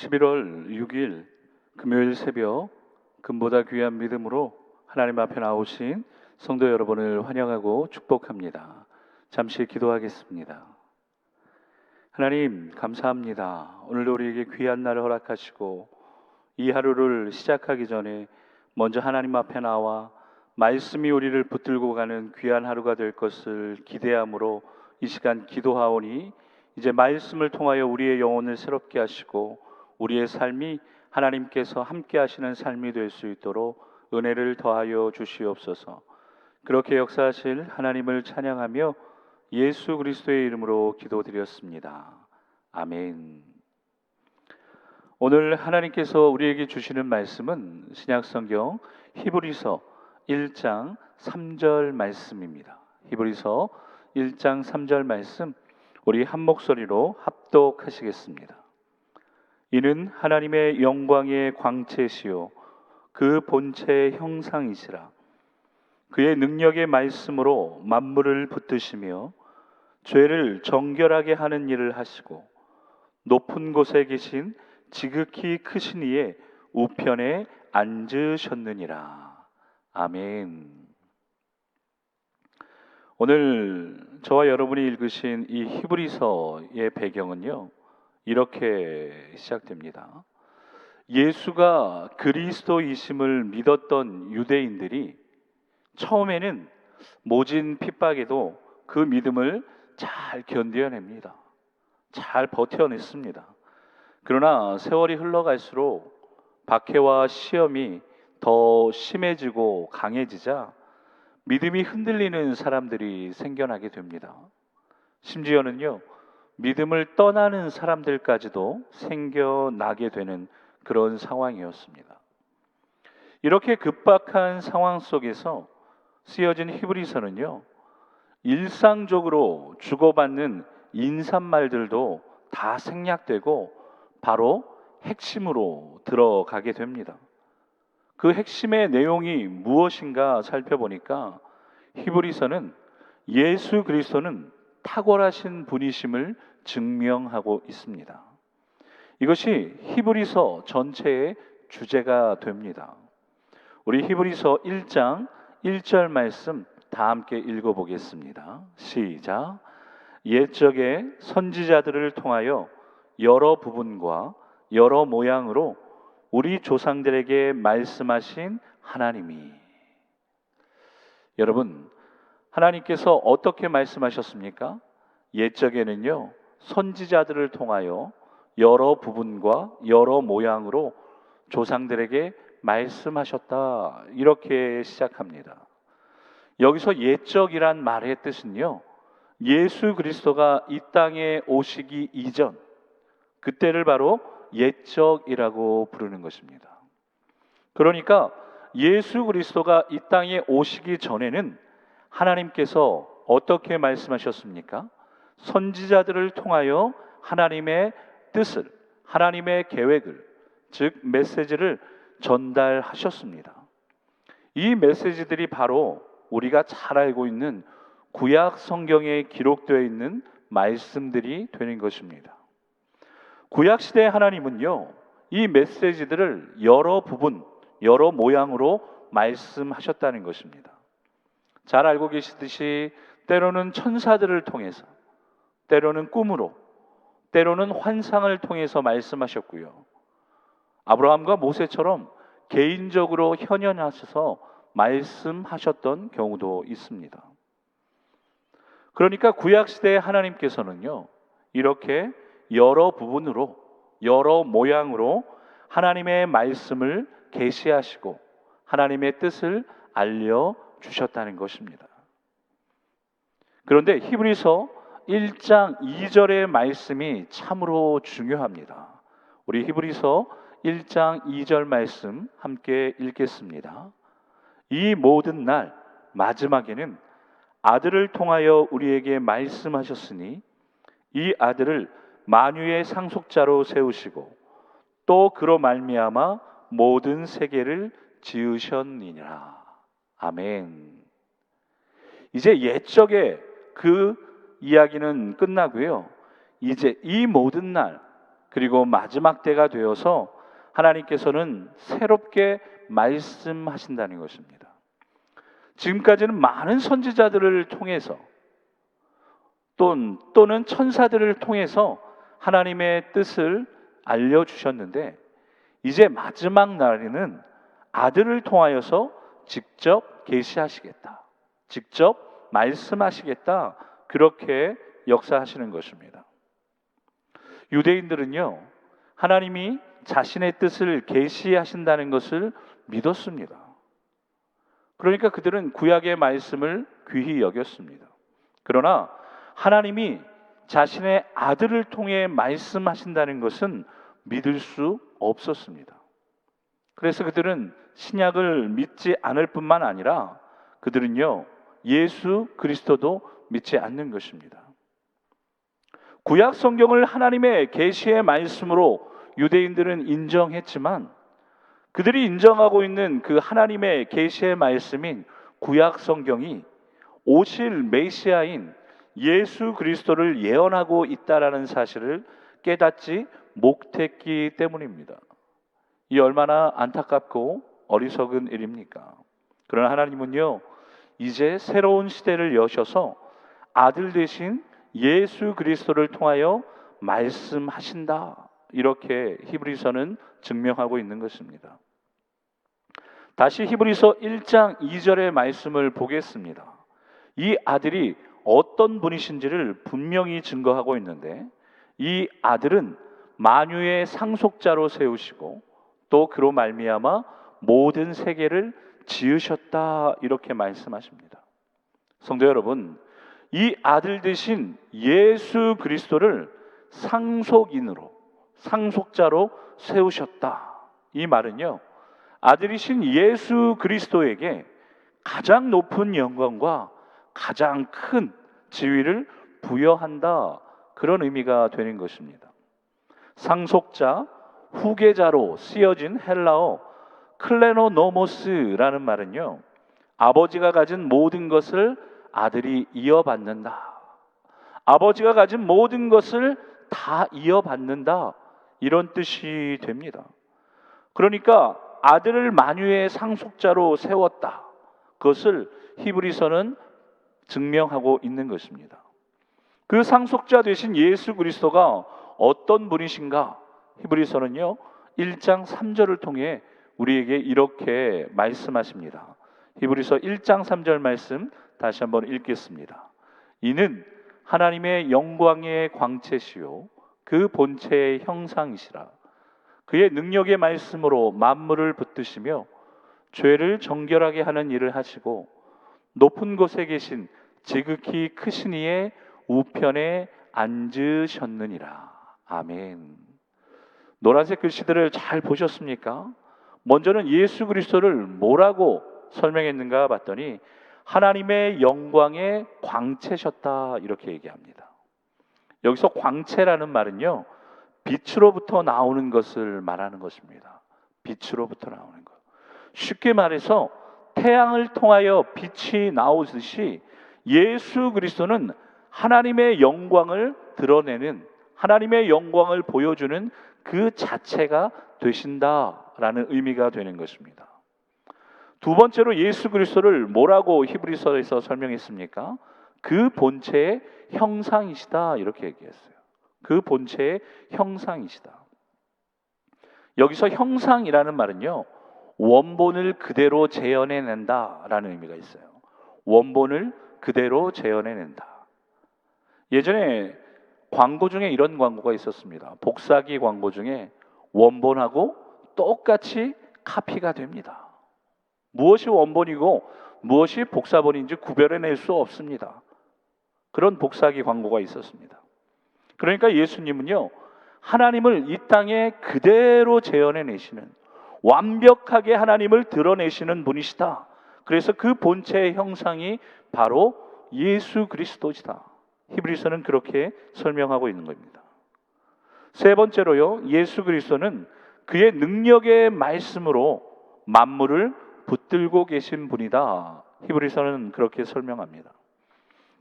11월 6일 금요일 새벽 금보다 귀한 믿음으로 하나님 앞에 나오신 성도 여러분을 환영하고 축복합니다. 잠시 기도하겠습니다. 하나님 감사합니다. 오늘도 우리에게 귀한 날을 허락하시고 이 하루를 시작하기 전에 먼저 하나님 앞에 나와 말씀이 우리를 붙들고 가는 귀한 하루가 될 것을 기대함으로 이 시간 기도하오니 이제 말씀을 통하여 우리의 영혼을 새롭게 하시고 우리의 삶이 하나님께서 함께 하시는 삶이 될 수 있도록 은혜를 더하여 주시옵소서. 그렇게 역사하실 하나님을 찬양하며 예수 그리스도의 이름으로 기도드렸습니다. 아멘. 오늘 하나님께서 우리에게 주시는 말씀은 신약성경 히브리서 1장 3절 말씀입니다. 히브리서 1장 3절 말씀 우리 한 목소리로 합독하시겠습니다. 이는 하나님의 영광의 광채시요 그 본체의 형상이시라. 그의 능력의 말씀으로 만물을 붙드시며 죄를 정결하게 하는 일을 하시고 높은 곳에 계신 지극히 크신 이의 우편에 앉으셨느니라. 아멘. 오늘 저와 여러분이 읽으신 이 히브리서의 배경은요, 이렇게 시작됩니다. 예수가 그리스도이심을 믿었던 유대인들이 처음에는 모진 핍박에도 그 믿음을 잘 견뎌냅니다. 잘 버텨냈습니다. 그러나 세월이 흘러갈수록 박해와 시험이 더 심해지고 강해지자 믿음이 흔들리는 사람들이 생겨나게 됩니다. 심지어는요, 믿음을 떠나는 사람들까지도 생겨나게 되는 그런 상황이었습니다. 이렇게 급박한 상황 속에서 쓰여진 히브리서는요, 일상적으로 주고받는 인사말들도 다 생략되고 바로 핵심으로 들어가게 됩니다. 그 핵심의 내용이 무엇인가 살펴보니까 히브리서는 예수 그리스도는 탁월하신 분이심을 증명하고 있습니다. 이것이 히브리서 전체의 주제가 됩니다. 우리 히브리서 1장 1절 말씀 다 함께 읽어보겠습니다. 시작. 옛적의 선지자들을 통하여 여러 부분과 여러 모양으로 우리 조상들에게 말씀하신 하나님이. 여러분, 하나님께서 어떻게 말씀하셨습니까? 옛적에는요, 선지자들을 통하여 여러 부분과 여러 모양으로 조상들에게 말씀하셨다. 이렇게 시작합니다. 여기서 옛적이란 말의 뜻은요, 예수 그리스도가 이 땅에 오시기 이전, 그때를 바로 옛적이라고 부르는 것입니다. 그러니까 예수 그리스도가 이 땅에 오시기 전에는 하나님께서 어떻게 말씀하셨습니까? 선지자들을 통하여 하나님의 뜻을, 하나님의 계획을, 즉 메시지를 전달하셨습니다. 이 메시지들이 바로 우리가 잘 알고 있는 구약 성경에 기록되어 있는 말씀들이 되는 것입니다. 구약 시대의 하나님은요, 이 메시지들을 여러 부분, 여러 모양으로 말씀하셨다는 것입니다. 잘 알고 계시듯이 때로는 천사들을 통해서, 때로는 꿈으로, 때로는 환상을 통해서 말씀하셨고요. 아브라함과 모세처럼 개인적으로 현현하셔서 말씀하셨던 경우도 있습니다. 그러니까 구약시대의 하나님께서는요, 이렇게 여러 부분으로, 여러 모양으로 하나님의 말씀을 계시하시고 하나님의 뜻을 알려주셨다는 것입니다. 그런데 히브리서 1장 2절의 말씀이 참으로 중요합니다. 우리 히브리서 1장 2절 말씀 함께 읽겠습니다. 이 모든 날 마지막에는 아들을 통하여 우리에게 말씀하셨으니 이 아들을 만유의 상속자로 세우시고 또 그로 말미암아 모든 세계를 지으셨느니라. 아멘. 이제 옛적의 그 이야기는 끝나고요, 이제 이 모든 날, 그리고 마지막 때가 되어서 하나님께서는 새롭게 말씀하신다는 것입니다. 지금까지는 많은 선지자들을 통해서 또는 천사들을 통해서 하나님의 뜻을 알려주셨는데, 이제 마지막 날에는 아들을 통하여서 직접 계시하시겠다, 직접 말씀하시겠다, 그렇게 역사하시는 것입니다. 유대인들은요, 하나님이 자신의 뜻을 계시하신다는 것을 믿었습니다. 그러니까 그들은 구약의 말씀을 귀히 여겼습니다. 그러나 하나님이 자신의 아들을 통해 말씀하신다는 것은 믿을 수 없었습니다. 그래서 그들은 신약을 믿지 않을 뿐만 아니라 그들은요, 예수 그리스도도 믿지 않는 것입니다. 구약 성경을 하나님의 계시의 말씀으로 유대인들은 인정했지만, 그들이 인정하고 있는 그 하나님의 계시의 말씀인 구약 성경이 오실 메시아인 예수 그리스도를 예언하고 있다라는 사실을 깨닫지 못했기 때문입니다. 이 얼마나 안타깝고 어리석은 일입니까? 그러나 하나님은요, 이제 새로운 시대를 여셔서 아들 되신 예수 그리스도를 통하여 말씀하신다, 이렇게 히브리서는 증명하고 있는 것입니다. 다시 히브리서 1장 2절의 말씀을 보겠습니다. 이 아들이 어떤 분이신지를 분명히 증거하고 있는데, 이 아들은 만유의 상속자로 세우시고 또 그로 말미암아 모든 세계를 지으셨다, 이렇게 말씀하십니다. 성도 여러분, 이 아들 되신 예수 그리스도를 상속인으로, 상속자로 세우셨다, 이 말은요, 아들이신 예수 그리스도에게 가장 높은 영광과 가장 큰 지위를 부여한다, 그런 의미가 되는 것입니다. 상속자, 후계자로 쓰여진 헬라어 클레노노모스라는 말은요, 아버지가 가진 모든 것을 아들이 이어받는다, 아버지가 가진 모든 것을 다 이어받는다, 이런 뜻이 됩니다. 그러니까 아들을 만유의 상속자로 세웠다, 그것을 히브리서는 증명하고 있는 것입니다. 그 상속자 되신 예수 그리스도가 어떤 분이신가? 히브리서는요, 1장 3절을 통해 우리에게 이렇게 말씀하십니다. 히브리서 1장 3절 말씀 다시 한번 읽겠습니다. 이는 하나님의 영광의 광채시요 그 본체의 형상이시라. 그의 능력의 말씀으로 만물을 붙드시며 죄를 정결하게 하는 일을 하시고 높은 곳에 계신 지극히 크신 이의 우편에 앉으셨느니라. 아멘. 노란색 글씨들을 잘 보셨습니까? 먼저는 예수 그리스도를 뭐라고 설명했는가 봤더니 하나님의 영광의 광채셨다, 이렇게 얘기합니다. 여기서 광채라는 말은요, 빛으로부터 나오는 것을 말하는 것입니다. 빛으로부터 나오는 것. 쉽게 말해서 태양을 통하여 빛이 나오듯이 예수 그리스도는 하나님의 영광을 드러내는, 하나님의 영광을 보여주는 그 자체가 되신다라는 의미가 되는 것입니다. 두 번째로 예수 그리스도를 뭐라고 히브리서에서 설명했습니까? 그 본체의 형상이시다, 이렇게 얘기했어요. 그 본체의 형상이시다. 여기서 형상이라는 말은요, 원본을 그대로 재현해낸다라는 의미가 있어요. 원본을 그대로 재현해낸다. 예전에 광고 중에 이런 광고가 있었습니다. 복사기 광고 중에 원본하고 똑같이 카피가 됩니다. 무엇이 원본이고 무엇이 복사본인지 구별해낼 수 없습니다. 그런 복사기 광고가 있었습니다. 그러니까 예수님은요, 하나님을 이 땅에 그대로 재현해내시는, 완벽하게 하나님을 드러내시는 분이시다. 그래서 그 본체의 형상이 바로 예수 그리스도시다. 히브리서는 그렇게 설명하고 있는 겁니다. 세 번째로요, 예수 그리스도는 그의 능력의 말씀으로 만물을 붙들고 계신 분이다. 히브리서는 그렇게 설명합니다.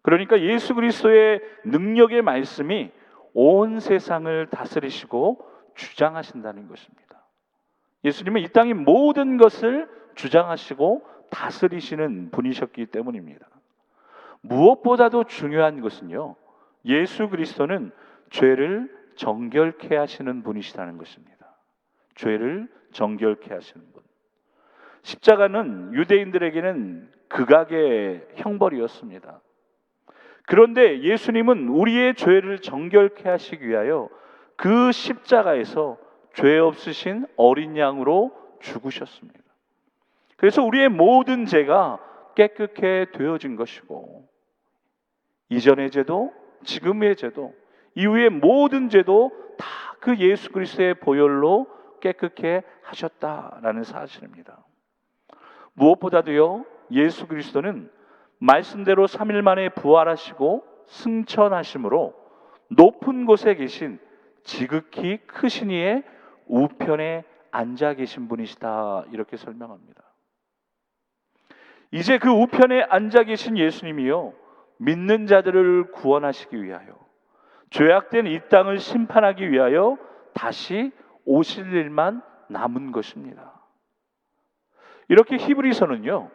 그러니까 예수 그리스도의 능력의 말씀이 온 세상을 다스리시고 주장하신다는 것입니다. 예수님은 이 땅의 모든 것을 주장하시고 다스리시는 분이셨기 때문입니다. 무엇보다도 중요한 것은요, 예수 그리스도는 죄를 정결케 하시는 분이시다는 것입니다. 죄를 정결케 하시는 분. 십자가는 유대인들에게는 극악의 형벌이었습니다. 그런데 예수님은 우리의 죄를 정결케 하시기 위하여 그 십자가에서 죄 없으신 어린 양으로 죽으셨습니다. 그래서 우리의 모든 죄가 깨끗게 되어진 것이고, 이전의 죄도 지금의 죄도 이후의 모든 죄도 다 그 예수 그리스도의 보혈로 깨끗게 하셨다라는 사실입니다. 무엇보다도요, 예수 그리스도는 말씀대로 3일 만에 부활하시고 승천하심으로 높은 곳에 계신 지극히 크신 이의 우편에 앉아 계신 분이시다, 이렇게 설명합니다. 이제 그 우편에 앉아 계신 예수님이요, 믿는 자들을 구원하시기 위하여, 죄악된 이 땅을 심판하기 위하여 다시 오실 일만 남은 것입니다. 이렇게 히브리서는요,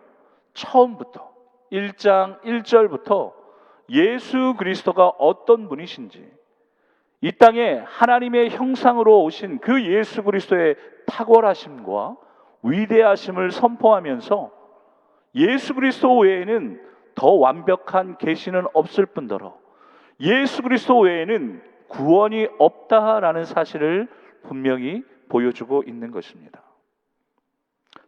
처음부터 1장 1절부터 예수 그리스도가 어떤 분이신지, 이 땅에 하나님의 형상으로 오신 그 예수 그리스도의 탁월하심과 위대하심을 선포하면서 예수 그리스도 외에는 더 완벽한 계시는 없을 뿐더러 예수 그리스도 외에는 구원이 없다라는 사실을 분명히 보여주고 있는 것입니다.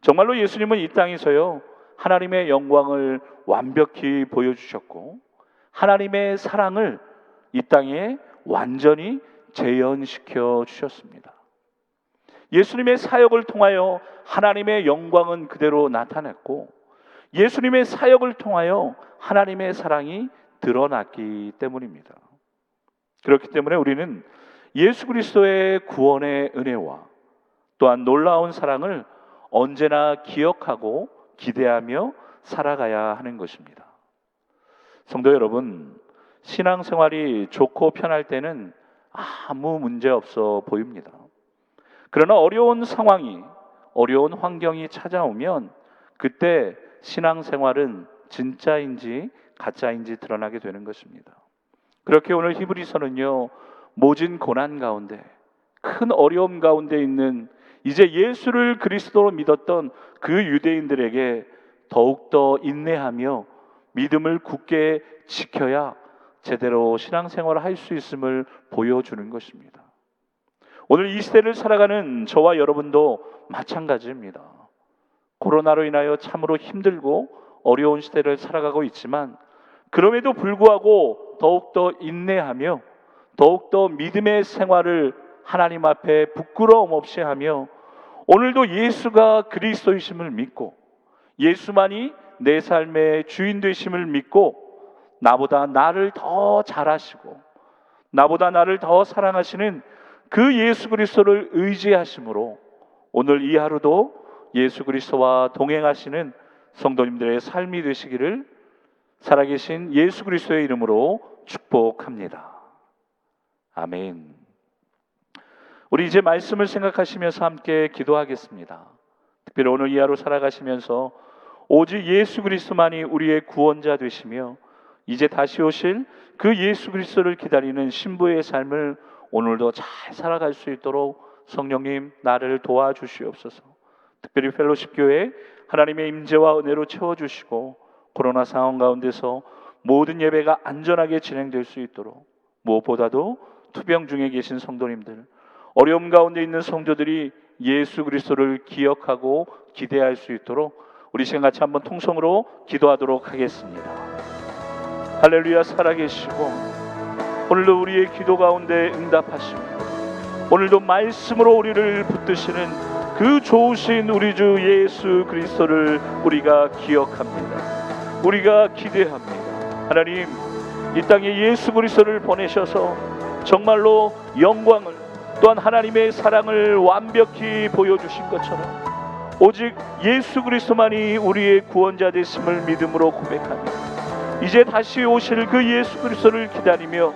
정말로 예수님은 이 땅에서요, 하나님의 영광을 완벽히 보여주셨고 하나님의 사랑을 이 땅에 완전히 재현시켜 주셨습니다. 예수님의 사역을 통하여 하나님의 영광은 그대로 나타났고, 예수님의 사역을 통하여 하나님의 사랑이 드러났기 때문입니다. 그렇기 때문에 우리는 예수 그리스도의 구원의 은혜와 또한 놀라운 사랑을 언제나 기억하고 기대하며 살아가야 하는 것입니다. 성도 여러분, 신앙생활이 좋고 편할 때는 아무 문제 없어 보입니다. 그러나 어려운 상황이, 어려운 환경이 찾아오면 그때 신앙생활은 진짜인지 가짜인지 드러나게 되는 것입니다. 그렇게 오늘 히브리서는요, 모진 고난 가운데, 큰 어려움 가운데 있는 이제 예수를 그리스도로 믿었던 그 유대인들에게 더욱더 인내하며 믿음을 굳게 지켜야 제대로 신앙생활을 할 수 있음을 보여주는 것입니다. 오늘 이 시대를 살아가는 저와 여러분도 마찬가지입니다. 코로나로 인하여 참으로 힘들고 어려운 시대를 살아가고 있지만, 그럼에도 불구하고 더욱더 인내하며 더욱더 믿음의 생활을 하나님 앞에 부끄러움 없이 하며, 오늘도 예수가 그리스도이심을 믿고 예수만이 내 삶의 주인 되심을 믿고, 나보다 나를 더 잘하시고 나보다 나를 더 사랑하시는 그 예수 그리스도를 의지하심으로 오늘 이 하루도 예수 그리스도와 동행하시는 성도님들의 삶이 되시기를 살아계신 예수 그리스도의 이름으로 축복합니다. 아멘. 우리 이제 말씀을 생각하시면서 함께 기도하겠습니다. 특별히 오늘 이 하루 살아가시면서 오직 예수 그리스도만이 우리의 구원자 되시며 이제 다시 오실 그 예수 그리스도를 기다리는 신부의 삶을 오늘도 잘 살아갈 수 있도록 성령님 나를 도와주시옵소서. 특별히 펠로십 교회 하나님의 임재와 은혜로 채워주시고 코로나 상황 가운데서 모든 예배가 안전하게 진행될 수 있도록, 무엇보다도 투병 중에 계신 성도님들, 어려움 가운데 있는 성도들이 예수 그리스도를 기억하고 기대할 수 있도록 우리 시간 같이 한번 통성으로 기도하도록 하겠습니다. 할렐루야. 살아계시고 오늘도 우리의 기도 가운데 응답하시고 오늘도 말씀으로 우리를 붙드시는 그 좋으신 우리 주 예수 그리스도를 우리가 기억합니다. 우리가 기대합니다. 하나님, 이 땅에 예수 그리스도를 보내셔서 정말로 영광을, 또한 하나님의 사랑을 완벽히 보여주신 것처럼 오직 예수 그리스도만이 우리의 구원자 되심을 믿음으로 고백하며 이제 다시 오실 그 예수 그리스도를 기다리며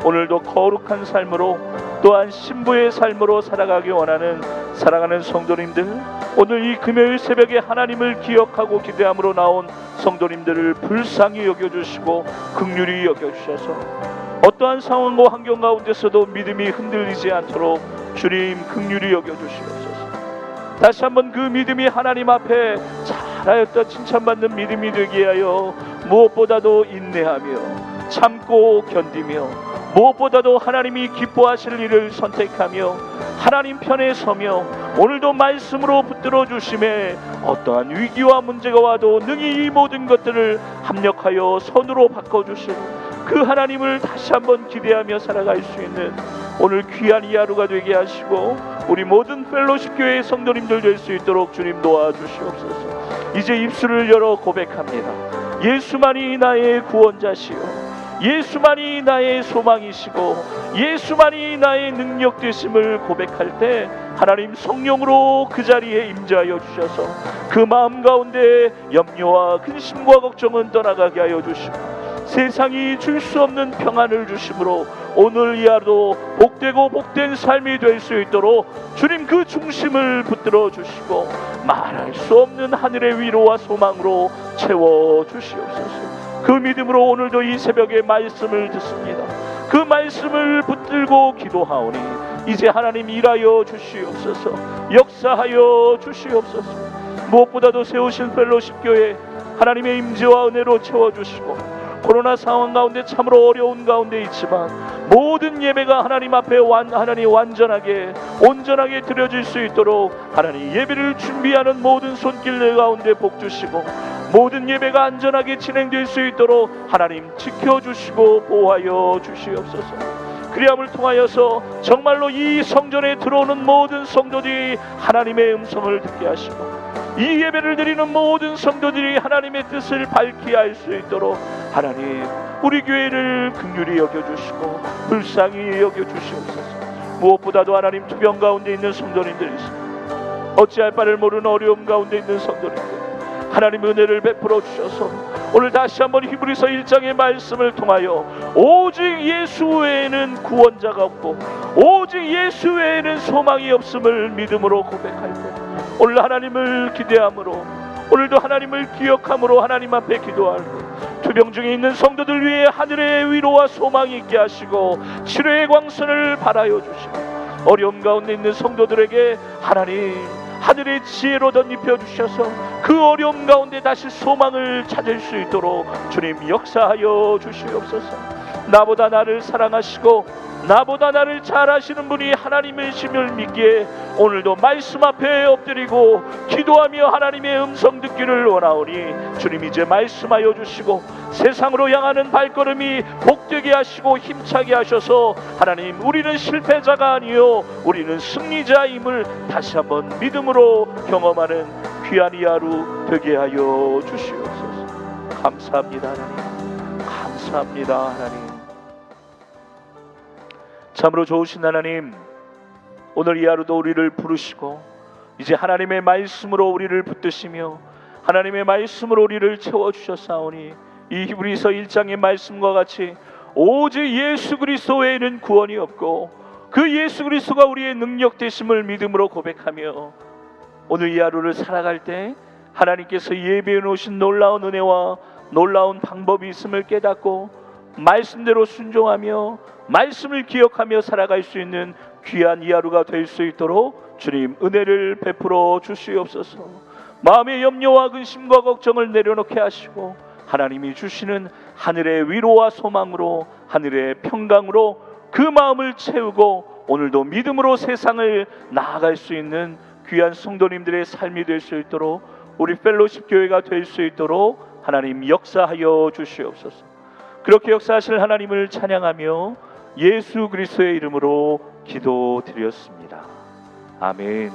오늘도 거룩한 삶으로 또한 신부의 삶으로 살아가기 원하는 사랑하는 성도님들, 오늘 이 금요일 새벽에 하나님을 기억하고 기대함으로 나온 성도님들을 불쌍히 여겨주시고 긍휼히 여겨주셔서 어떠한 상황과 환경 가운데서도 믿음이 흔들리지 않도록 주님 긍휼히 여겨주시옵소서. 다시 한번 그 믿음이 하나님 앞에 잘하였다 칭찬받는 믿음이 되게 하여 무엇보다도 인내하며 참고 견디며 무엇보다도 하나님이 기뻐하실 일을 선택하며 하나님 편에 서며 오늘도 말씀으로 붙들어 주심에 어떠한 위기와 문제가 와도 능히 이 모든 것들을 합력하여 선으로 바꿔주실 그 하나님을 다시 한번 기대하며 살아갈 수 있는 오늘 귀한 이 하루가 되게 하시고 우리 모든 펠로십 교회의 성도님들 될 수 있도록 주님 도와주시옵소서. 이제 입술을 열어 고백합니다. 예수만이 나의 구원자시오, 예수만이 나의 소망이시고 예수만이 나의 능력 되심을 고백할 때 하나님 성령으로 그 자리에 임재하여 주셔서 그 마음 가운데 염려와 근심과 걱정은 떠나가게 하여 주시고 세상이 줄 수 없는 평안을 주심으로 오늘 이 하루도 복되고 복된 삶이 될 수 있도록 주님 그 중심을 붙들어 주시고 말할 수 없는 하늘의 위로와 소망으로 채워 주시옵소서. 그 믿음으로 오늘도 이 새벽에 말씀을 듣습니다. 그 말씀을 붙들고 기도하오니 이제 하나님 일하여 주시옵소서, 역사하여 주시옵소서. 무엇보다도 세우신 펠로십 교회 하나님의 임재와 은혜로 채워주시고 코로나 상황 가운데 참으로 어려운 가운데 있지만 모든 예배가 하나님 앞에 하나님 완전하게 온전하게 드려질 수 있도록 하나님 예배를 준비하는 모든 손길들 가운데 복 주시고 모든 예배가 안전하게 진행될 수 있도록 하나님 지켜주시고 보호하여 주시옵소서. 그리함을 통하여서 정말로 이 성전에 들어오는 모든 성도들이 하나님의 음성을 듣게 하시고 이 예배를 드리는 모든 성도들이 하나님의 뜻을 밝히 알 수 있도록 하나님 우리 교회를 긍휼히 여겨주시고 불쌍히 여겨주시옵소서. 무엇보다도 하나님 투병 가운데 있는 성도님들이시고 어찌할 바를 모르는 어려움 가운데 있는 성도님들 하나님의 은혜를 베풀어 주셔서 오늘 다시 한번 히브리서 1장의 말씀을 통하여 오직 예수 외에는 구원자가 없고 오직 예수 외에는 소망이 없음을 믿음으로 고백할 때 오늘 하나님을 기대함으로 오늘도 하나님을 기억함으로 하나님 앞에 기도할 때 투병 중에 있는 성도들 위해 하늘의 위로와 소망이 있게 하시고 치료의 광선을 발하여 주시고 어려움 가운데 있는 성도들에게 하나님 하늘의 지혜로 덧입혀 주셔서 그 어려움 가운데 다시 소망을 찾을 수 있도록 주님 역사하여 주시옵소서. 나보다 나를 사랑하시고 나보다 나를 잘 아시는 분이 하나님이심을 믿기에 오늘도 말씀 앞에 엎드리고 기도하며 하나님의 음성 듣기를 원하오니 주님 이제 말씀하여 주시고 세상으로 향하는 발걸음이 복되게 하시고 힘차게 하셔서 하나님 우리는 실패자가 아니요 우리는 승리자임을 다시 한번 믿음으로 경험하는 귀한 이 하루 되게 하여 주시옵소서. 감사합니다 하나님, 감사합니다 하나님. 참으로 좋으신 하나님, 오늘 이 하루도 우리를 부르시고 이제 하나님의 말씀으로 우리를 붙드시며 하나님의 말씀으로 우리를 채워주셨사오니 이 히브리서 1장의 말씀과 같이 오직 예수 그리스도 외에는 구원이 없고 그 예수 그리스도가 우리의 능력 되심을 믿음으로 고백하며 오늘 이 하루를 살아갈 때 하나님께서 예비해 놓으신 놀라운 은혜와 놀라운 방법이 있음을 깨닫고 말씀대로 순종하며 말씀을 기억하며 살아갈 수 있는 귀한 이 하루가 될 수 있도록 주님 은혜를 베풀어 주시옵소서. 마음의 염려와 근심과 걱정을 내려놓게 하시고 하나님이 주시는 하늘의 위로와 소망으로 하늘의 평강으로 그 마음을 채우고 오늘도 믿음으로 세상을 나아갈 수 있는 귀한 성도님들의 삶이 될 수 있도록 우리 펠로십 교회가 될 수 있도록 하나님 역사하여 주시옵소서. 그렇게 역사하실 하나님을 찬양하며 예수 그리스도의 이름으로 기도드렸습니다. 아멘.